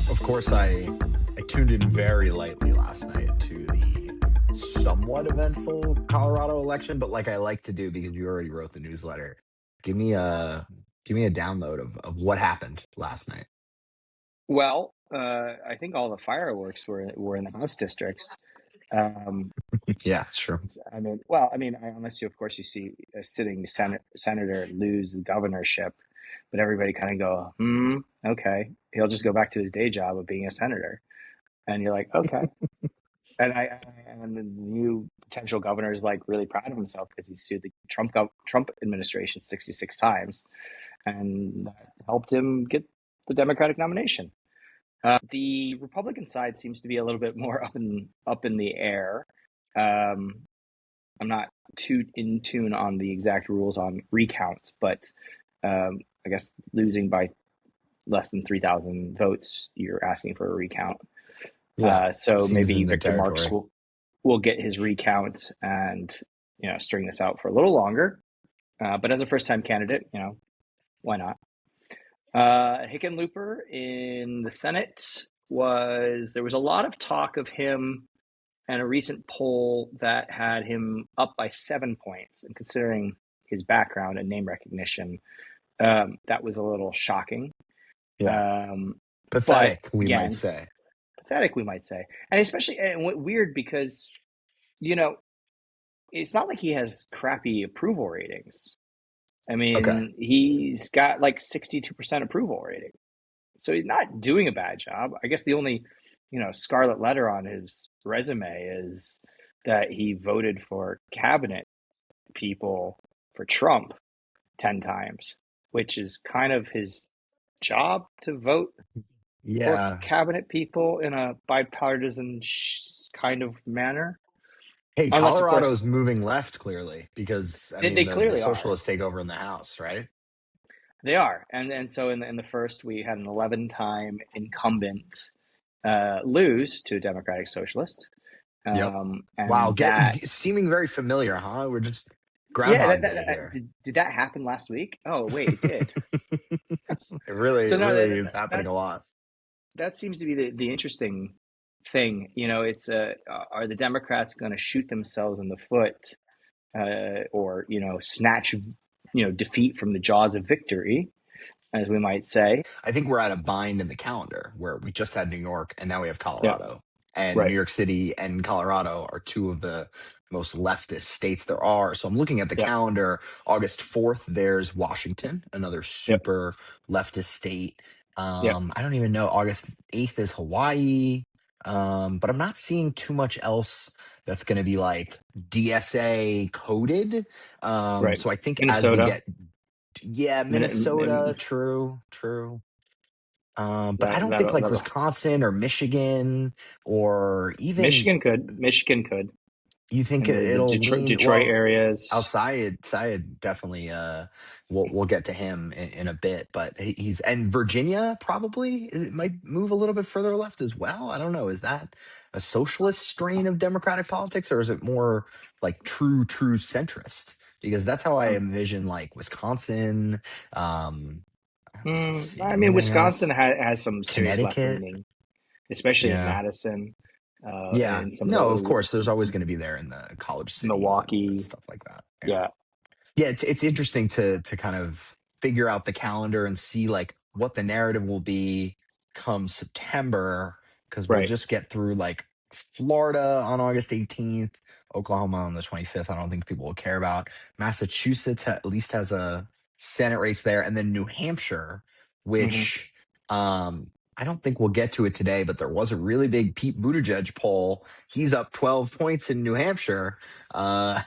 Of course, I tuned in very lightly last night to the somewhat eventful Colorado election, but like I like to do because you already wrote the newsletter, give me a give me a download of what happened last night. Well, I think all the fireworks were in the House districts. Um, Yeah, sure. unless of course, you see a sitting senator lose the governorship, but everybody kind of go, okay, he'll just go back to his day job of being a senator, and you're like, okay. And the new potential governor is like really proud of himself because he sued the Trump administration 66 times, and that helped him get the Democratic nomination. The Republican side seems to be a little bit more up in the air. Um, I'm not too in tune on the exact rules on recounts, but I guess losing by less than 3,000 votes, you're asking for a recount. Yeah, So seems maybe in the Victor Marks territory. will get his recount and string this out for a little longer. But as a first time candidate, why not? Hickenlooper in the Senate there was a lot of talk of him and a recent poll that had him up by 7 points. And considering his background and name recognition, that was a little shocking. Yeah, But pathetic, we might again, say. pathetic, we might say. And especially weird because, you know, it's not like he has crappy approval ratings. I Okay. mean, he's got like 62% approval rating. So he's not doing a bad job. I guess the only, scarlet letter on his resume is that he voted for cabinet people for Trump 10 times, which is kind of his job to vote for Yeah. cabinet people in a bipartisan kind of manner. Hey, Unless, of course, Colorado's moving left clearly because I they mean the clearly are. socialists take over in the House, right? They are. And so in the first, we had an 11-time incumbent lose to a Democratic Socialist. Yep. Wow, And that, seeming very familiar, huh? We're just yeah, Groundhog Day here. did that happen last week? Oh, wait, it did. It So no, really is happening a that's lot. that seems to be the interesting thing. It's are the Democrats going to shoot themselves in the foot, or snatch defeat from the jaws of victory, as we might say? I think we're at a bind in the calendar where we just had New York and now we have Yeah, Colorado. And New right. York City and Colorado are two of the most leftist states there are. So I'm looking at the Yeah, calendar. August 4th, there's Washington, another yep, super leftist state. yep, I don't even know. August 8th is Hawaii. But I'm not seeing too much else that's going to be like DSA coded. right. So I think as we Minnesota, get, yeah, Minnesota, true, true. But I don't think like that'll Wisconsin or Michigan or even Michigan could, you think and the it'll lean Detroit well. areas. Syed definitely. We'll get to him in a bit, but he's and Virginia probably it might move a little bit further left as well. I don't know. Is that a socialist strain of democratic politics, or is it more like true centrist? Because that's how I Um, envision like Wisconsin. Um, let's see I mean, anything Wisconsin else. has some serious left Connecticut. leaning, especially in Yeah. Madison, Yeah. and some of No, of the course, there's always going to be there in the college cities and Milwaukee. stuff like that. Yeah. Yeah, Yeah, it's interesting to kind of figure out the calendar and see like what the narrative will be come September because we'll right. just get through like Florida on August 18th, Oklahoma on the 25th. I don't think people will care about. Massachusetts at least has a Senate race there, and then New Hampshire, Hmm. which I don't think we'll get to it today, but there was a really big Pete Buttigieg poll. He's up 12 points in New Hampshire. Uh,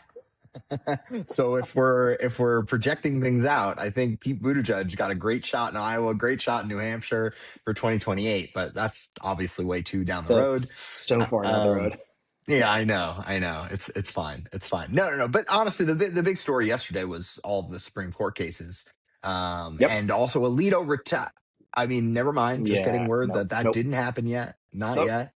so if we're projecting things out, I think Pete Buttigieg got a great shot in Iowa, great shot in New Hampshire for 2028, but that's obviously way too down the road. That's so far down the Um, road. yeah, I know. It's fine. It's fine. No. But honestly, the big story yesterday was all the Supreme Court cases, Yep. and also Alito retired. I mean, never mind. Just getting Yeah. word Nope. that Nope. didn't happen yet. Not Nope. yet.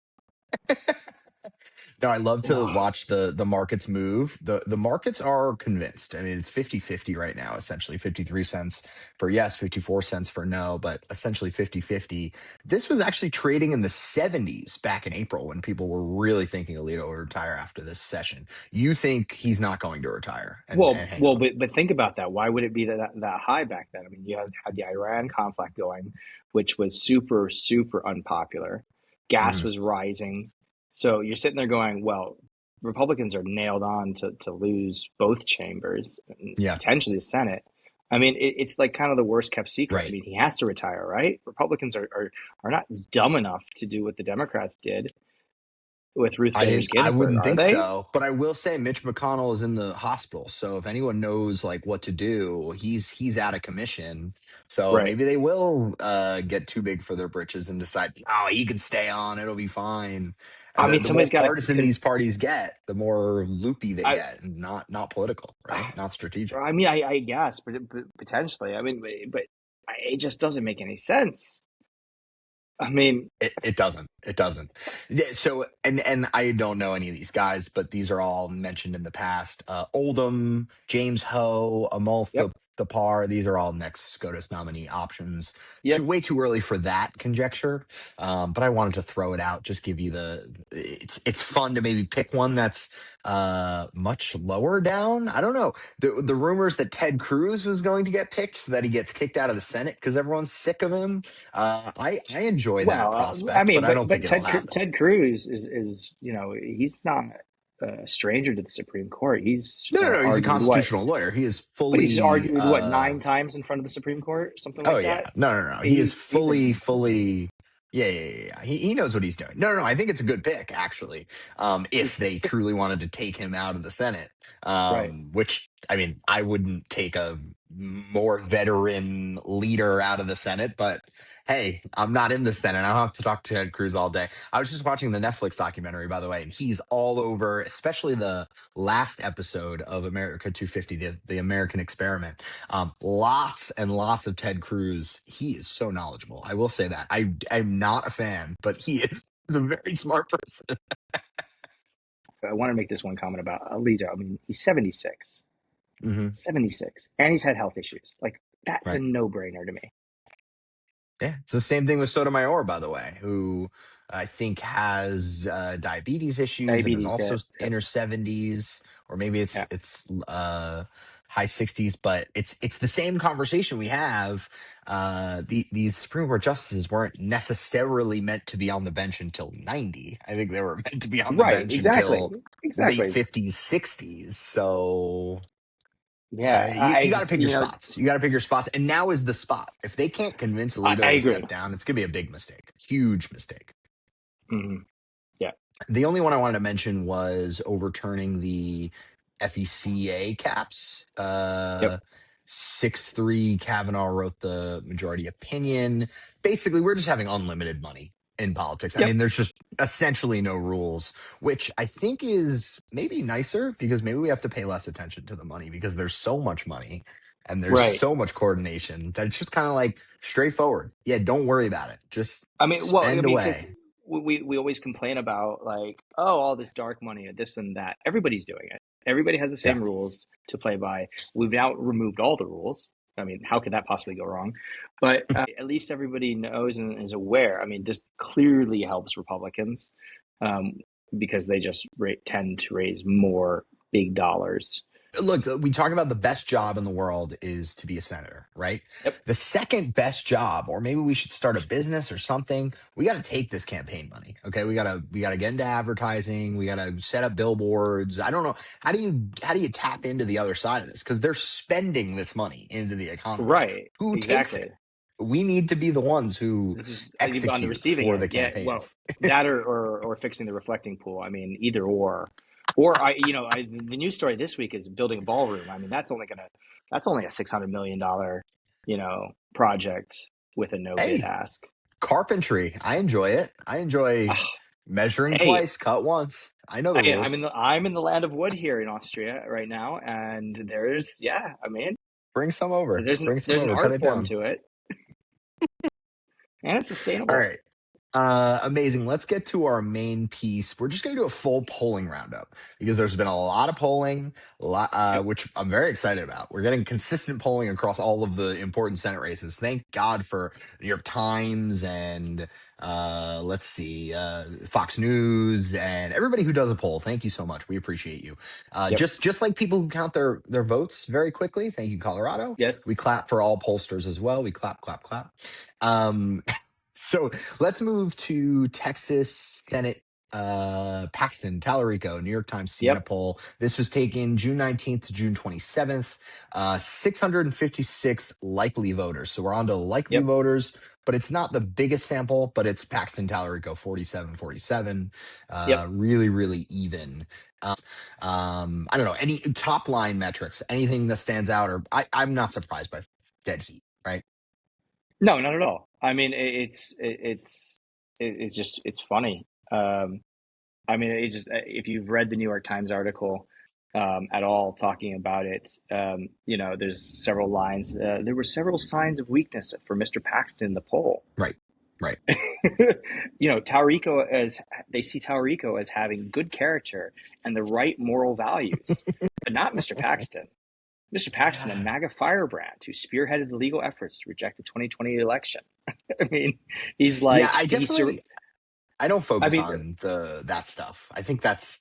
No, I love to Oh, watch the markets move. The markets are convinced. I mean, it's 50-50 right now, essentially 53 cents for yes, 54 cents for no, but essentially 50-50. This was actually trading in the 70s back in April when people were really thinking Alito would retire after this session. You think he's not going to retire and hang on? but think about that. Why would it be that high back then? I mean, you had the Iran conflict going, which was super unpopular. Gas Mhm. was rising, so you're sitting there going, well, Republicans are nailed on to lose both chambers, and Yeah, potentially the Senate. I mean, it's like kind of the worst kept secret. I right. mean, he has to retire, right? Republicans are not dumb enough to do what the Democrats did with Ruth Bader I Ginsburg, wouldn't are think they? so, but I will say Mitch McConnell is in the hospital. So if anyone knows like what to do, he's out of commission. So Right. maybe they will get too big for their britches and decide, oh, he can stay on, it'll be fine. I And mean, the more somebody's got partisan to. these parties get, the more loopy they I get, and not political, right? Not strategic. I mean, I guess, but potentially. I mean, but it just doesn't make any sense. I mean, It doesn't. It doesn't. Yeah, so and I don't know any of these guys, but these are all mentioned in the past. Oldham, James Ho, yep, Amolfa Thapar. These are all next SCOTUS nominee options. yep. Way too early for that conjecture. But I wanted to throw it out. Just give you the. It's fun to maybe pick one that's much lower down. I don't know. The rumors that Ted Cruz was going to get picked so that he gets kicked out of the Senate because everyone's sick of him. I enjoy that Well, I prospect, mean, but I don't think but it'll happen. Ted Cruz is he's not a stranger to the Supreme Court. He's No, no, no. He's a argued what? constitutional lawyer. He is But he's fully. argued what, 9 times in front of the Supreme Court, something Oh like yeah, that. no, no, no. He is He's an incumbent, fully. Yeah, yeah, yeah. Yeah. He knows what he's doing. No, no, no. I think it's a good pick, actually. If they truly wanted to take him out of the Senate, right? which I mean, I wouldn't take a more veteran leader out of the Senate, but hey, I'm not in the Senate. I don't have to talk to Ted Cruz all day. I was just watching the Netflix documentary, by the way, and he's all over, especially the last episode of America 250, the American Experiment. Lots and lots of Ted Cruz. He is so knowledgeable. I will say that. I'm not a fan, but he is he's a very smart person. I want to make this one comment about Alito. I mean, he's 76. Hmm. 76, and he's had health issues. Like, that's a Right. no-brainer to me. Yeah. It's the same thing with Sotomayor, by the way, who I think has diabetes issues and is Diabetes, also yeah, in her 70s, or maybe yeah. it's high 60s. But it's the same conversation we have. These Supreme Court justices weren't necessarily meant to be on the bench until 90. I think they were meant to be on the Right, bench exactly, until late exactly. 50s, 60s. So Yeah, you I got to just, pick your spots. You got to pick your spots. And now is the spot. If they can't convince I Alito to step agree. down, it's going to be a big mistake. Huge mistake. Hmm. Yeah, The only one I wanted to mention was overturning the FECA caps. yep, 6-3 Kavanaugh wrote the majority opinion. Basically, we're just having unlimited money in politics. I yep, mean, there's just essentially no rules, which I think is maybe nicer because maybe we have to pay less attention to the money because there's so much money and there's right. so much coordination that it's just kind of like straightforward. Yeah, don't worry about it. Just I mean, well, I spend mean, because away. we always complain about, like, oh, all this dark money and this and that. Everybody's doing it. Everybody has the Yeah. same rules to play by. We've now removed all the rules. I mean, how could that possibly go wrong? But at least everybody knows and is aware. I mean, this clearly helps Republicans, um, because they just tend to raise more big dollars. Look, we talk about the best job in the world is to be a senator, right? Yep. The second best job, or maybe we should start a business or something. We got to take this campaign money. Okay, we got to get into advertising. We got to set up billboards. I don't know how do you tap into the other side of this because they're spending this money into the economy. Right. Who takes Exactly. it? We need to be the ones who This is on the execute receiving for end. the Yeah. Well, campaigns. that or fixing the reflecting pool. I mean, either or. The news story this week is building a ballroom. I mean, that's only a $600 million, project with a no bid Hey, ask. carpentry. I enjoy it. I enjoy Ah, measuring hey, twice, cut once. I know the rules. I'm in the land of wood here in Austria right now, and yeah. I mean, Bring some over. Bring some there's an over. Cut art it form down. to it, and it's All sustainable. right. Amazing. Let's get to our main piece. We're just going to do a full polling roundup because there's been a lot of polling, Yep. which I'm very excited about. We're getting consistent polling across all of the important Senate races. Thank God for New York Times and let's see, Fox News and everybody who does a poll. Thank you so much. We appreciate you. Yep. Just like people who count their votes very quickly. Thank you, Colorado. Yes. We clap for all pollsters as well. We clap, clap, clap. Um, so let's move to Texas Senate. Paxton, Talarico, New York Times Siena Yep. poll. This was taken June 19th to June 27th. 656 likely voters. So we're on to likely Yep. voters, but it's not the biggest sample, but it's Paxton, Talarico, 47-47. Yep. Really, really even. I don't know, any top line metrics, anything that stands out, or I'm not surprised by dead heat, right? No, not at all. I mean, it's just it's funny. I mean, it just if you've read the New York Times article at all talking about it, there's several lines. There were several signs of weakness for Mr. Paxton in the poll. Right. Right. Talarico as they see Talarico as having good character and the right moral values, but not Mr. Paxton. Mr. Paxton, a MAGA firebrand who spearheaded the legal efforts to reject the 2020 election. I mean, he's Yeah, like I don't I focus mean, on that stuff. I think I, that's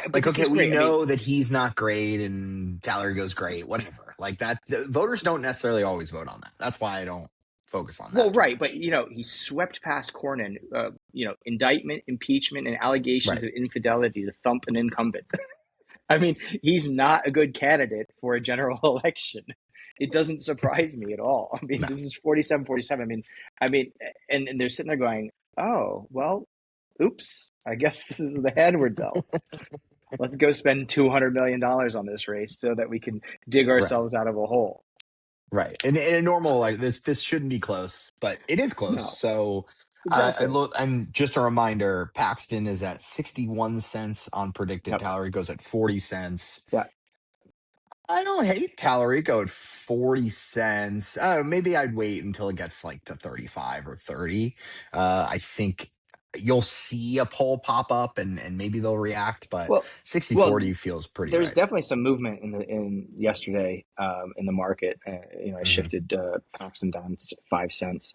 but like, this okay, is we great. I mean, know that he's not great and Talary goes great, whatever. Like that, the voters don't necessarily always vote on that. That's why I don't focus on well, that too right, but much. he swept past Cornyn, indictment, impeachment, and allegations Right. of infidelity to thump an incumbent. I mean, he's not a good candidate for a general election. It doesn't surprise me at all. I mean, No. this is 47-47. I mean, and they're sitting there going, "Oh, well, oops. I guess this is the hand we're dealt. Let's go spend $200 million on this race so that we can dig Right. ourselves out of a hole." Right. And in a normal like this shouldn't be close, but it is close. No, So I exactly. look, and just a reminder, Paxton is at 61 cents on predicted. Yep. Talary goes at 40 cents. Yeah. I don't hate Talarico at 40 cents. Maybe I'd wait until it gets like to 35 or 30. I think you'll see a poll pop up and maybe they'll react, but Well, 60 well, 40 feels pretty there's right. definitely some movement in yesterday in the market. I Hmm. shifted Paxton down 5 cents.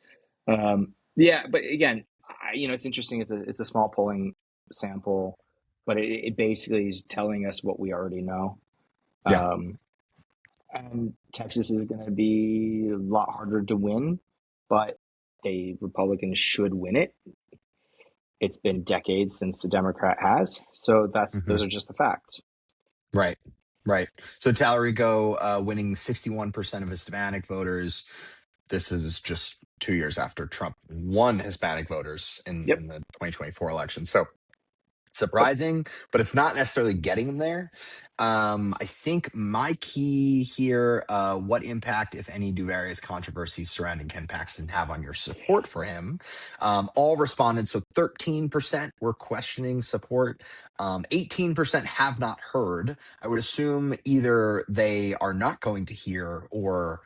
Yeah, but again, it's interesting. It's a small polling sample, but it basically is telling us what we already know. Yeah. Um, and Texas is going to be a lot harder to win, but the Republicans should win it. It's been decades since the Democrat has, so Hmm. those are just the facts. Right. Right. So Talarico winning 61% of Hispanic voters. This is just 2 years after Trump won Hispanic voters Yep. in the 2024 election. So Yep. surprising, but it's not necessarily getting them there. I think my key here, what impact, if any, do various controversies surrounding Ken Paxton have on your support for him? All responded. So 13% were questioning support. 18% have not heard. I would assume either they are not going to hear or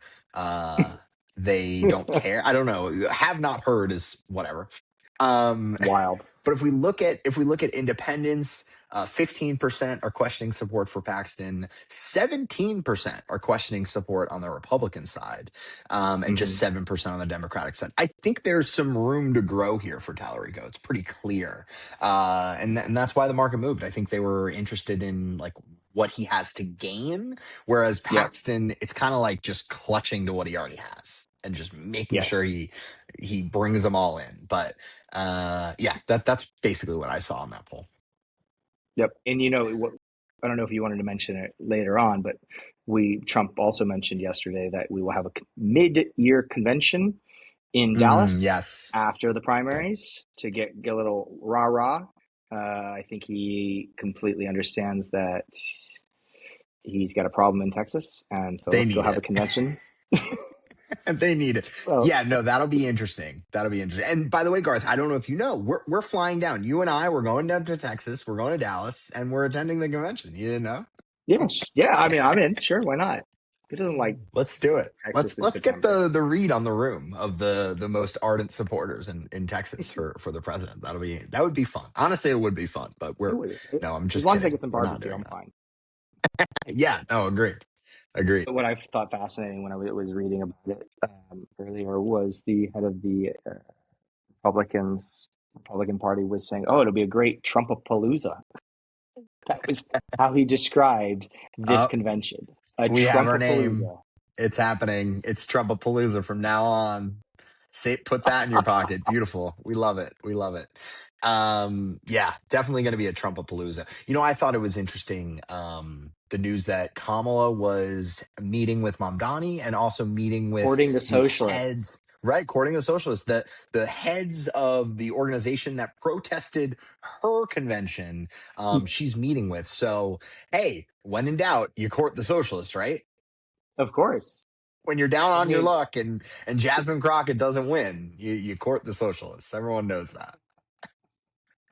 they don't care. I don't know. Have not heard is whatever. Um, Wild. but if we look at independents, 15% are questioning support for Paxton, 17% are questioning support on the Republican side, and just Hmm. 7% on the Democratic side. I think there's some room to grow here for Talarico. It's pretty clear, and that's why the market moved. I think they were interested in like what he has to gain, whereas Yep. Paxton, it's kind of like just clutching to what he already has and just making Yes. sure he brings them all in. But yeah, that's basically what I saw in that poll. Yep. And what? I don't know if you wanted to mention it later on, but Trump also mentioned yesterday that we will have a mid-year convention in Dallas Yes. after the Yep. primaries to get a little rah rah. I think he completely understands that he's got a problem in Texas, and so They let's go need have a it. convention. They need it. Well, Yeah, no, that'll be interesting. That'll be interesting. And by the way, Garth, I don't know if you know, we're flying down. You and I, we're going down to Texas. We're going to Dallas, and we're attending the convention. You didn't know? yeah, yeah. I mean, I'm in. Sure, why not? Who doesn't like Let's do it. Texas Let's in let's get September? the read on the room of the most ardent supporters in Texas for the president. That would be fun. Honestly, it would be fun, but It we're would, no, I'm as just long as I kidding. get some We're not barbecue, doing I'm that. fine. Yeah, no, agreed. Agreed. But what I thought fascinating when I was reading about it earlier was the head of the Republican Party was saying, "Oh, it'll be a great Trumpapalooza." That was how he described this Oh, convention, a we have our name. Trumpapalooza. It's happening. It's Trumpapalooza from now on. Say, put that in your pocket. Beautiful. We love it. We love it. Yeah, definitely going to be a Trumpapalooza. I thought it was interesting. The news that Kamala was meeting with Mamdani and also meeting with Courting the the socialists. heads, right? Courting the socialists, the heads of the organization that protested her convention. She's meeting with. So, hey, when in doubt, you court the socialists, right? Of course. When you're down I on your mean, luck and Jasmine Crockett doesn't win, you court the socialists. Everyone knows that.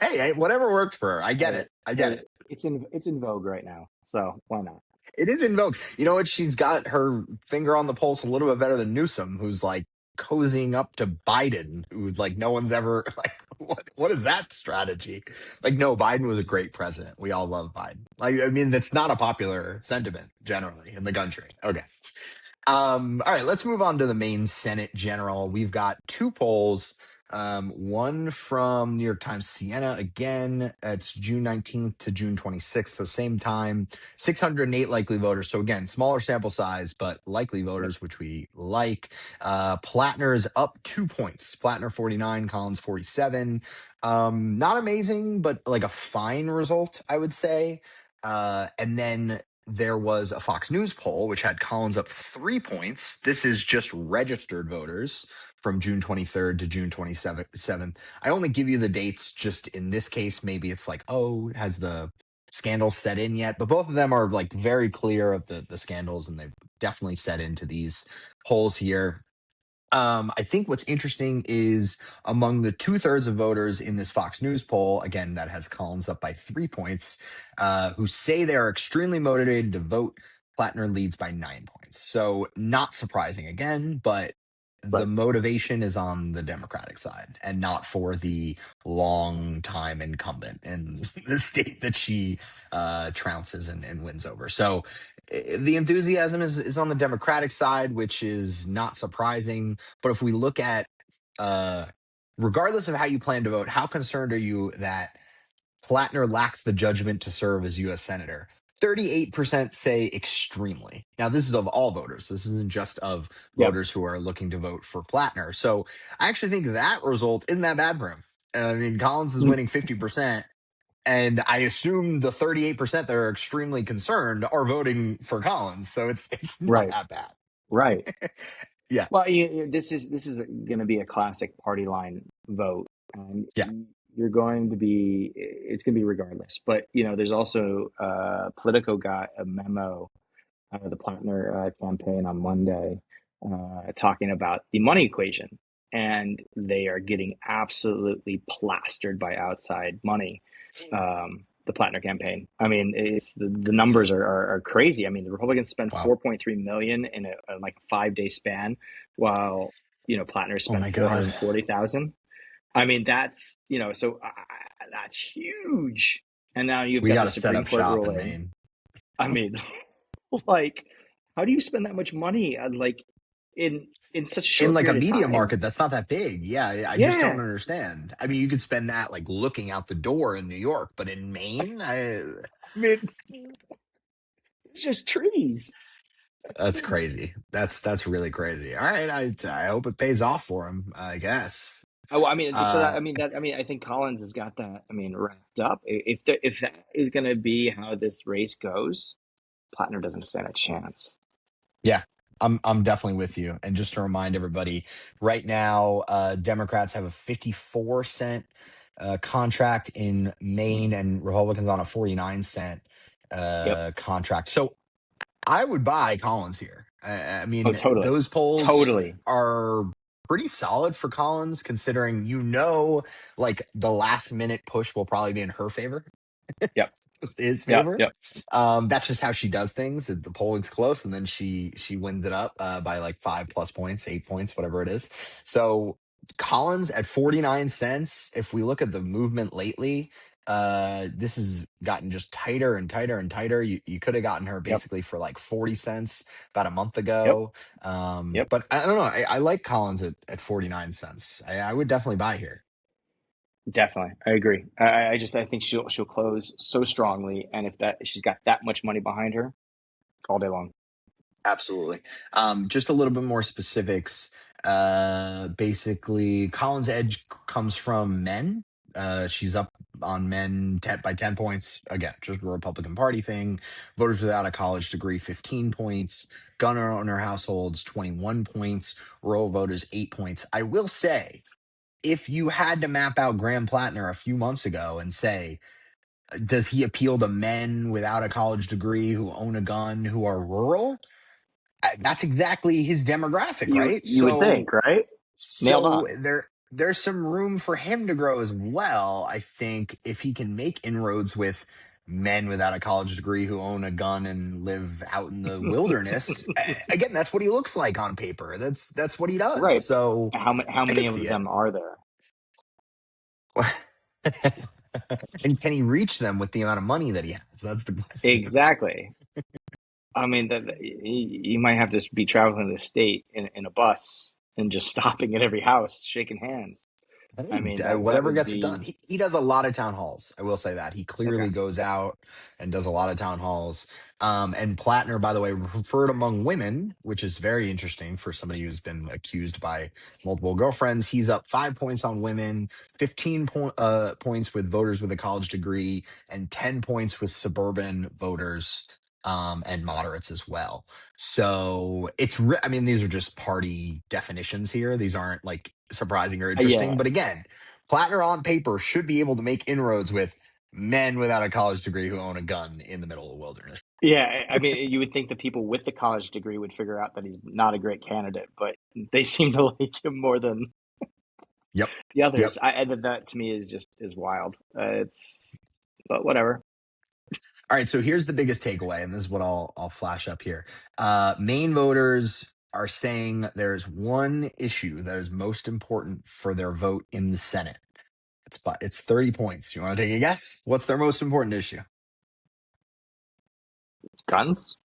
Hey, whatever works for her. I get hey, it. I get hey, it. it's in vogue right now, so why not? It is in vogue. You know what? She's got her finger on the pulse a little bit better than Newsom, who's like cozying up to Biden, who's like no one's ever like what is that strategy? Like, no, Biden was a great president. We all love Biden. Like, I mean, that's not a popular sentiment generally in the country. Okay. All right, let's move on to the Maine Senate General. We've got two polls. One from New York Times Siena. Again, it's June 19th to June 26th. So same time, 608 likely voters. So again, smaller sample size, but likely Yep. voters, which we like. Platner is up 2 points. Platner 49, Collins 47. Not amazing, but like a fine result, I would say. And then there was a Fox News poll which had Collins up 3 points. This is just registered voters from June 23rd to June 27th. I only give you the dates just in this case. Maybe it's like, oh, has the scandal set in yet? But both of them are like very clear of the scandals, and they've definitely set into these polls here. I think what's interesting is among the 2/3 of voters in this Fox News poll, again, that has Collins up by 3 points, who say they are extremely motivated to vote. Platner leads by 9 points. So, not surprising again, but the Right. motivation is on the Democratic side and not for the long time incumbent in the state that she trounces and wins over. So, the enthusiasm is on the Democratic side, which is not surprising. But if we look at, uh, regardless of how you plan to vote, how concerned are you that Platner lacks the judgment to serve as U.S. Senator? 38% say extremely. Now, this is of all voters. This isn't just of Yep. voters who are looking to vote for Platner. So I actually think that result isn't that bad for him. I mean, Collins is winning 50%. And I assume the 38% that are extremely concerned are voting for Collins. So it's not Right. that bad. Right. Yeah. Well, this is going to be a classic party line vote, and Yeah. it's going to be regardless. But there's also Politico got a memo out of the Platner campaign on Monday, talking about the money equation, and they are getting absolutely plastered by outside money. The Platner campaign. I mean, it's the numbers are crazy. I mean, the Republicans spent Wow. 4.3 million in a like a 5-day span, while Platner Oh spent my God. 440,000. I mean, so that's huge. And now you've We got got the to set Supreme up Court shop in ruling. Maine. I mean, like, how do you spend that much money like in such a In short like a period of media time? market, that's not that big. Yeah. I just don't Yeah, understand. I mean, you could spend that like looking out the door in New York, but in Maine, I mean, it's just trees. that's crazy. That's really crazy. All right. I hope it pays off for him, I guess. Oh, I mean, so Uh, I think Collins has got that. I mean, wrapped up. If that is going to be how this race goes, Plattner doesn't stand a chance. Yeah, I'm definitely with you. And just to remind everybody, right now, Democrats have a 54-cent contract in Maine, and Republicans on a 49-cent Yep. contract. So I would buy Collins here. I Oh, mean, totally, those polls totally. are pretty solid for Collins, considering like the last minute push will probably be in her favor. Yep. to his Yep. favor. Yep. That's just how she does things. The polling's close, and then she wins it up by like 5+ points, 8 points, whatever it is. So Collins at 49 cents. If we look at the movement lately, this has gotten just tighter and tighter and tighter. You could have gotten her Yep. basically for like 40 cents about a month Yep. ago. Yep. But I don't know. I like Collins at 49 cents. I would definitely buy here. Definitely, I agree. I think she'll close so strongly, and if she's got that much money behind her, all day long. Absolutely. Just a little bit more specifics. Basically, Collins' edge comes from men. She's up on men 10, by 10 points. Again, just a Republican Party thing. Voters without a college degree, 15 points. Gun owner households, 21 points. Rural voters, 8 points. I will say, if you had to map out Graham Platner a few months ago and say, does he appeal to men without a college degree who own a gun who are rural? That's exactly his demographic, right? You would So think, right? Nailed so on. there's some room for him to grow as well. I think if he can make inroads with men without a college degree who own a gun and live out in the wilderness, again, that's what he looks like on paper. That's what he does. Right. So How I could many see of it. them are there? And can he reach them with the amount of money that he has? That's the question. Exactly. I mean, you might have to be traveling the state in a bus and just stopping at every house, shaking hands. I Hey, mean, that whatever would gets it be, done. He does a lot of town halls. I will say that. He okay. clearly goes out and does a lot of town halls. And Plattner, by the way, preferred among women, which is very interesting for somebody who's been accused by multiple girlfriends. He's up 5 points on women, 15 points with voters with a college degree, and 10 points with suburban voters. And moderates as well. So I mean, these are just party definitions here. These aren't like surprising or Yeah. interesting. But again, Plattner on paper should be able to make inroads with men without a college degree who own a gun in the middle of the wilderness. Yeah. I mean, you would think the people with the college degree would figure out that he's not a great candidate, but they seem to like him more than Yep. the Yep. others. That to me is just is wild. But whatever. All right. So here's the biggest takeaway, and this is what I'll flash up here. Maine voters are saying there's one issue that is most important for their vote in the Senate. It's 30 points. You want to take a guess? What's their most important issue? Guns?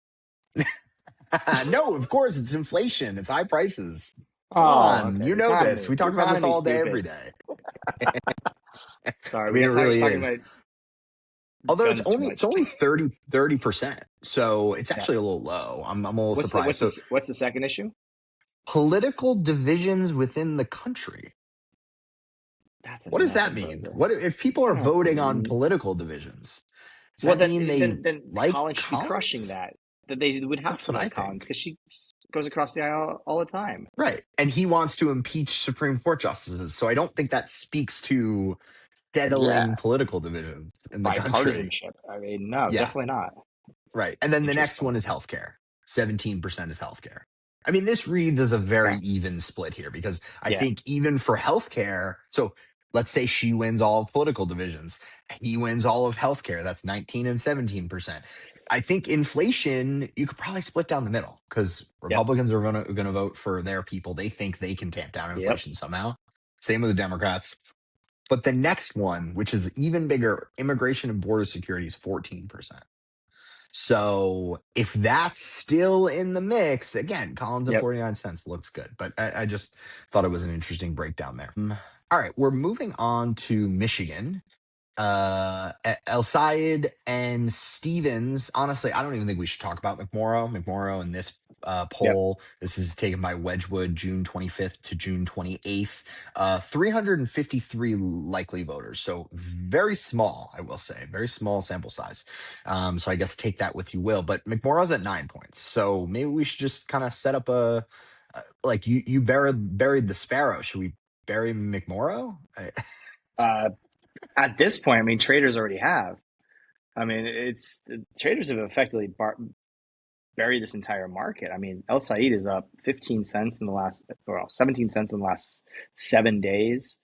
No, of course, it's inflation. It's high prices. Come Oh, on, okay. you The know this. economy. We The talk about this economy's all day, every stupid. day. Sorry, I we mean, it got really talking is. about Although guns too it's much. only 30%. So it's Yeah. actually a little low. I'm a little surprised. So What's the second issue? political divisions within the country. That says What does that nothing, mean? Jose. What if people are That voting on says political divisions? Does well. that mean they Then like Collins should be crushing Collins? that. That they would have That's to what I like Collins think. because she goes across the aisle all the time. Right. And he wants to impeach Supreme Court justices. So I don't think that speaks to Yeah, settling political divisions in the country. bipartisanship. I mean, no, Yeah. definitely not. Right. And then the next Interesting. one is healthcare. 17% is healthcare. I mean, this reads as a very Okay. even split here because I Yeah. think even for healthcare, so let's say she wins all of political divisions, he wins all of healthcare. That's 19 and 17%. I think inflation, you could probably split down the middle because Yep. Republicans are gonna vote for their people. They think they can tamp down Yep. inflation somehow. Same with the Democrats. But the next one, which is even bigger, immigration and border security is 14%. So if that's still in the mix, again, Collins at Yep. 49 cents looks good. But I just thought it was an interesting breakdown there. All right, we're moving on to Michigan. El Sayed and Stevens. Honestly, I don't even think we should talk about McMorrow. McMorrow in this Yep. poll. This is taken by Wedgwood, June 25th to June 28th. 353 likely voters. So very small, I will say, very small sample size. So I guess take that with you will. But McMorrow's at 9 points. So maybe we should just kind of set up like you buried the sparrow. Should we bury McMorrow? Uh, at this point, I mean, traders already have. I mean, it's the traders have effectively buried this entire market. I mean, El Said is up 15 cents in the last, well, 17 cents in the last 7 days.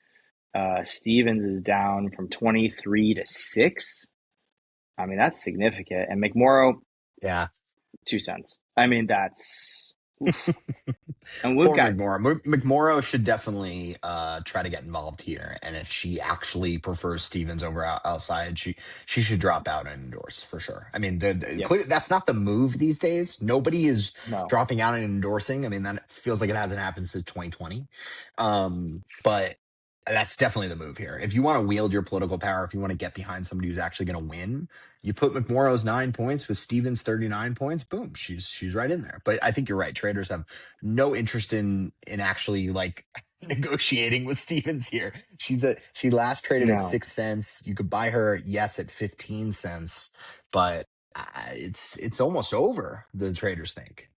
Stevens is down from 23 to 6. I mean, that's significant. And McMorrow, Yeah. 2 cents. I mean, that's oof. And we've Poor got McMorrow. McMorrow should definitely try to get involved here. And if she actually prefers Stevens over outside, she should drop out and endorse for sure. I mean, yep, that's not the move these days. Nobody is no, dropping out and endorsing. I mean, that feels like it hasn't happened since 2020. But that's definitely the move here. If you want to wield your political power, if you want to get behind somebody who's actually going to win, you put McMorrow's 9 points with Stevens 39 points. Boom, she's right in there. But I think you're right. Traders have no interest in actually like negotiating with Stevens here. She last traded at no, 6 cents. You could buy her, yes, at 15 cents, but it's almost over. The traders think.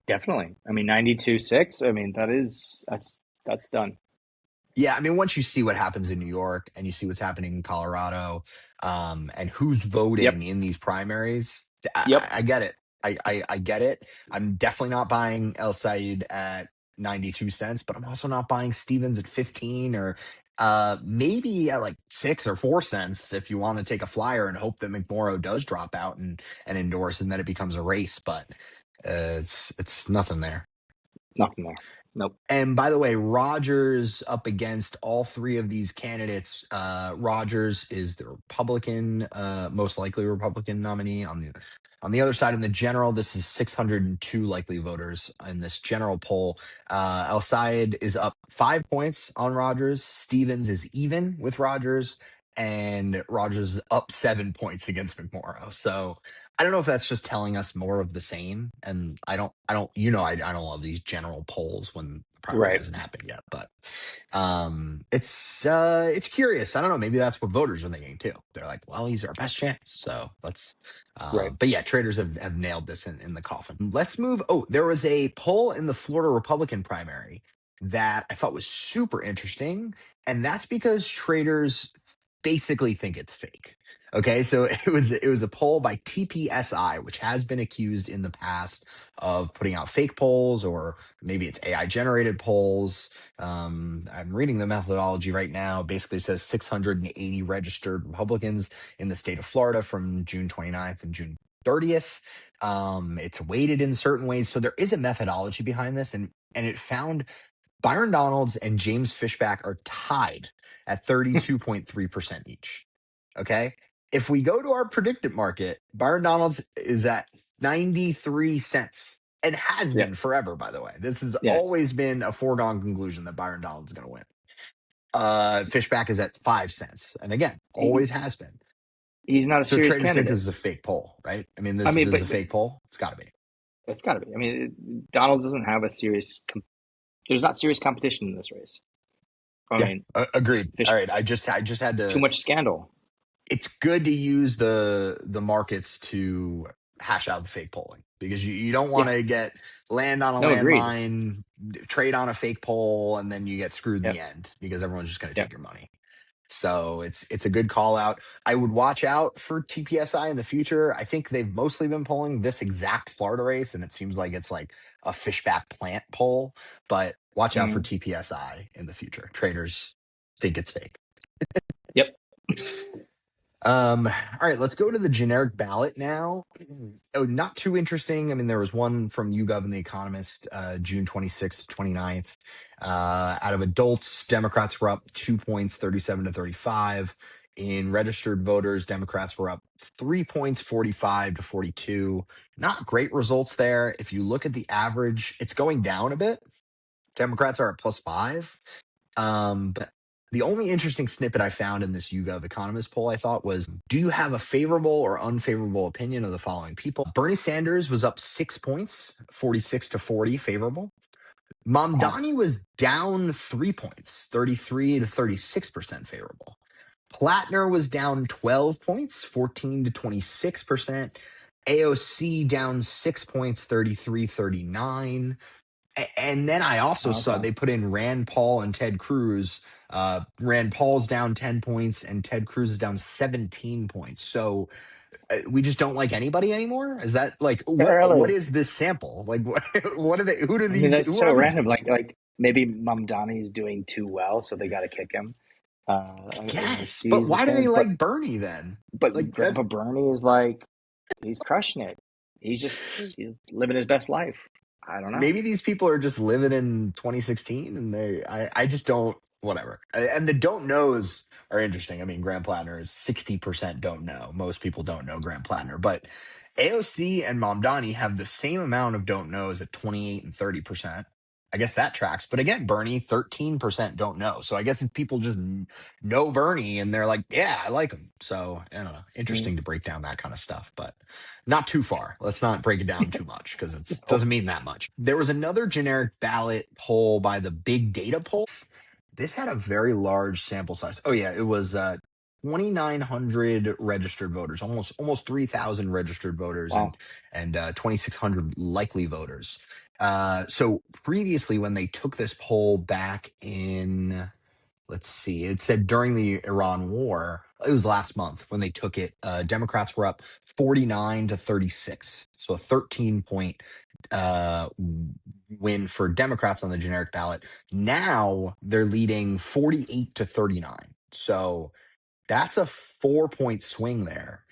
definitely. I mean, 92.6. I mean, that's done. Yeah, I mean, once you see what happens in New York and you see what's happening in Colorado, and who's Yep, voting in these primaries, yep, I get it. I get it. I'm definitely not buying El Said at 92 cents, but I'm also not buying Stevens at 15 or maybe at like 6 or 4 cents if you want to take a flyer and hope that McMorrow does drop out and endorse and then it becomes a race. But it's nothing there. nothing there. Nope. And by the way, Rogers up against all three of these candidates. Rogers is the Republican, most likely Republican nominee. On the other side, in the general, this is 602 likely voters in this general poll. El Sayed is up 5 points on Rogers. Stevens is even with Rogers, and Rogers is up 7 points against McMorrow. So I don't know if that's just telling us more of the same. And I don't love these general polls when the primary Right, hasn't happened yet, but it's curious. I don't know. Maybe that's what voters are thinking too. They're like, well, he's our best chance. So let's, right. but yeah, traders have nailed this in the coffin. Let's move. Oh, there was a poll in the Florida Republican primary that I thought was super interesting. And that's because traders basically think it's fake. Okay, so it was a poll by TPSI, which has been accused in the past of putting out fake polls, or maybe it's AI generated polls. I'm reading the methodology right now. Basically says 680 registered Republicans in the state of Florida from June 29th and June 30th. It's weighted in certain ways, so there is a methodology behind this, and it found Byron Donalds and James Fishback are tied at 32.3% each. Okay. If we go to our predicted market, Byron Donalds is at 93 cents and has Yep, been forever, by the way. This has yes. always been a foregone conclusion that Byron Donalds is going to win. Fishback is at 5 cents. And again, He, always has been. he's not a So serious traders think this candidate. is a fake poll, right? I mean, I this mean, is a but fake poll. It's got to be. it's got to be. I mean, Donald doesn't have a serious. There's not serious competition in this race. I Yeah, mean, agreed. All fish right, I just had too to. much scandal. It's good to use the markets to hash out the fake polling because you don't want Yeah, to get land on a no, agreed. landmine, trade on a fake poll, and then you get screwed in the Yep, end because everyone's just going to yep. take your money. So it's a good call out. I would watch out for TPSI in the future. I think they've mostly been polling this exact Florida race, and it seems like it's like a fishback plant poll. But watch out for Mm, TPSI in the future. Traders think it's fake. yep. All right, let's go to the generic ballot now. Oh, not too interesting. I mean, there was one from YouGov and The Economist, June 26th to 29th. Out of adults, Democrats were up 2 points, 37 to 35. In registered voters, Democrats were up 3 points, 45 to 42. Not great results there. If you look at the average, it's going down a bit. Democrats are at +5. But the only interesting snippet I found in this YouGov Economist poll, I thought, was do you have a favorable or unfavorable opinion of the following people? Bernie Sanders was up 6 points, 46 to 40, favorable. Wow. Mamdani was down 3 points, 33 to 36% favorable. Platner was down 12 points, 14 to 26%. AOC down 6 points, 33-39. And then I also saw Okay. they put in Rand Paul and Ted Cruz. Rand Paul's down 10 points and Ted Cruz is down 17 points. So we just don't like anybody anymore. Is that like what Really? is this sample? Like what are they I mean, that's who are so these random. people? Like maybe Mamdani's doing too well, so they got to kick him. I And guess, but sees the why do they same. like Bernie then? But Like that, Grandpa Bernie is like, he's crushing it. He's living his best life. I don't know. maybe these people are just living in 2016 and I just don't, whatever. And the don't knows are interesting. I mean, Graham Plattner is 60% don't know. Most people don't know Graham Plattner, but AOC and Mamdani have the same amount of don't knows at 28 and 30%. I guess that tracks. But again, Bernie, 13% don't know. So I guess if people just know Bernie and they're like, yeah, I like him. So I don't know. Mm. Interesting to break down that kind of stuff, but not too far. Let's not break it down too much because it Oh, doesn't mean that much. There was another generic ballot poll by the Big Data poll. This had a very large sample size. Oh yeah, it was 2,900 registered voters, almost 3,000 registered voters, wow. and 2,600 likely voters. So previously, when they took this poll back in, let's see, it said during the Iran war, it was last month when they took it, Democrats were up 49 to 36. So a 13 point win for Democrats on the generic ballot. Now they're leading 48 to 39. So that's a 4 point swing there.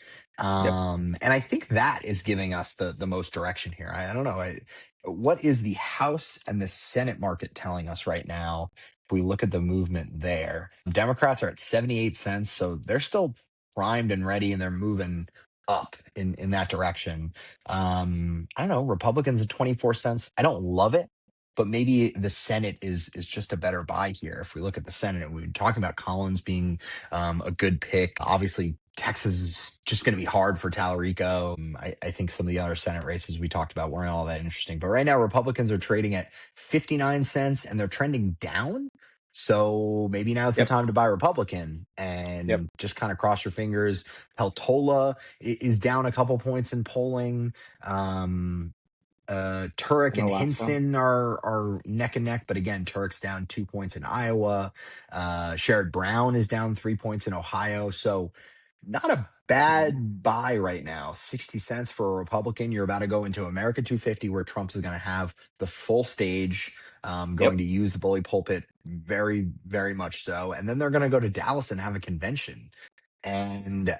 Yep. And I think that is giving us the most direction here. I don't know. What is the House and the Senate market telling us right now? If we look at the movement there, Democrats are at 78 cents. So they're still primed and ready and they're moving up in that direction. I don't know. Republicans at 24 cents. I don't love it, but maybe the Senate is just a better buy here. If we look at the Senate, we've been talking about Collins being a good pick. Obviously, Texas is just going to be hard for Talarico. I think some of the other Senate races we talked about weren't all that interesting. But right now, Republicans are trading at 59 cents and they're trending down. So maybe now's the Yep. time to buy Republican Yep. and just kind of cross your fingers. Peltola is down a couple points in polling. Um, Turek In and Alaska. Hinson are neck and neck, but again, Turek's down 2 points in Iowa. Sherrod Brown is down 3 points in Ohio. So not a Mm. bad buy right now. 60 cents for a Republican. You're about to go into America 250, where Trump is going to have the full stage, going Yep. to use the bully pulpit very, very much so. And then they're going to go to Dallas and have a convention. And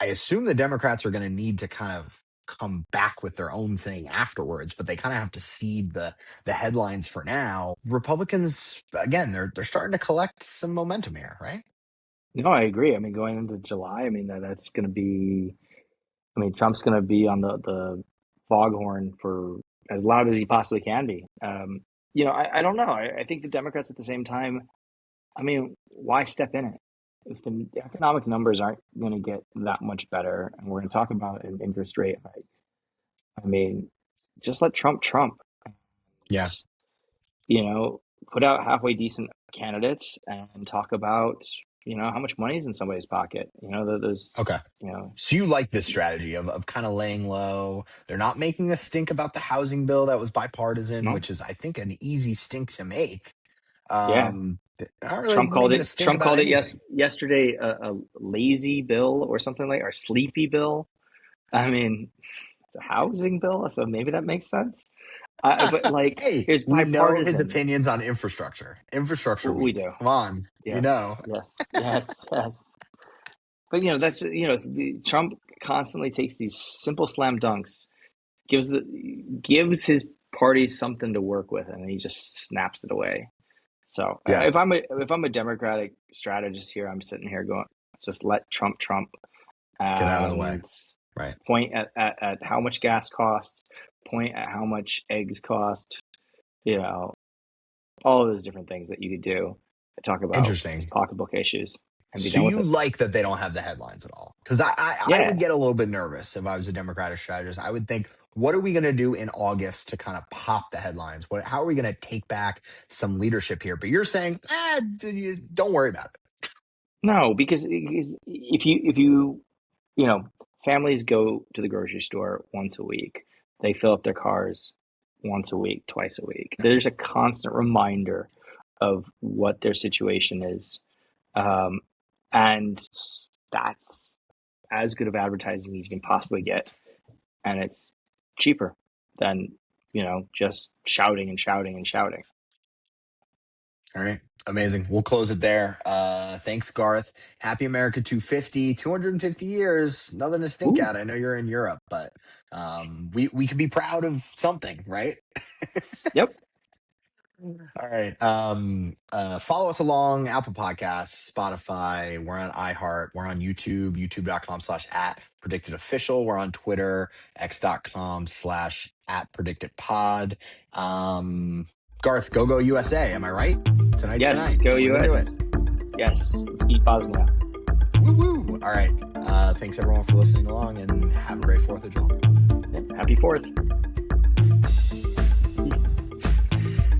I assume the Democrats are going to need to kind of come back with their own thing afterwards, but they kind of have to seed the headlines for now. Republicans, again, they're starting to collect some momentum here, right? No, I agree. I mean, going into July, I mean that's going to be. I mean, Trump's going to be on the foghorn for as loud as he possibly can be. I don't know. I think the Democrats at the same time. I mean, why step in it if the economic numbers aren't going to get that much better? And we're going to talk about an interest rate hike. I mean, just let Trump Trump. Yeah. You know, put out halfway decent candidates and talk about, how much money is in somebody's pocket. There's, Okay. you know, So you like this strategy of kind of laying low. They're not making a stink about the housing bill that was bipartisan, no, which is, I think, an easy stink to make. yeah. They're not really making a stink Trump about called it anything. yesterday a lazy bill or something like, or sleepy bill. I mean, it's a housing bill, so maybe that makes sense. But like, Hey, it's we know his bipartisan. opinions on infrastructure. Infrastructure We week. do. Come on. You Yes, know. yes, yes, yes. But that's Trump constantly takes these simple slam dunks, gives his party something to work with, and he just snaps it away. So Yeah. if I'm a Democratic strategist here, I'm sitting here going, just let Trump Trump Get out of the way. and Right. point at how much gas costs, point at how much eggs cost, you know, all of those different things that you could do. Talk about these Interesting. pocketbook issues and be So done with you it. like that they don't have the headlines at all? Because I would Yeah. get a little bit nervous if I was a Democratic strategist. I would think, what are we going to do in August to kind of pop the headlines? How are we going to take back some leadership here? But you're saying, don't worry about it. No, because if you families go to the grocery store once a week. They fill up their cars once a week, twice a week. There's a constant reminder of what their situation is, um, and that's as good of advertising as you can possibly get, and it's cheaper than just shouting and shouting and shouting. All right. Amazing. We'll close it there. Thanks, Garth. Happy America 250, 250 years. Nothing to stink Ooh, at. I know you're in Europe, but we can be proud of something, right? yep. All right. Follow us along Apple Podcasts, Spotify. We're on iHeart. We're on YouTube, youtube.com/at predicted official. We're on Twitter, x.com/at predictedpod. Garth, go USA. Am I right? Tonight's the Yes, night. go We're going to do it. US. Yes, let's beat Bosnia. Woo woo. All right. Thanks everyone for listening along and have a great 4th of July. Yep. Happy 4th.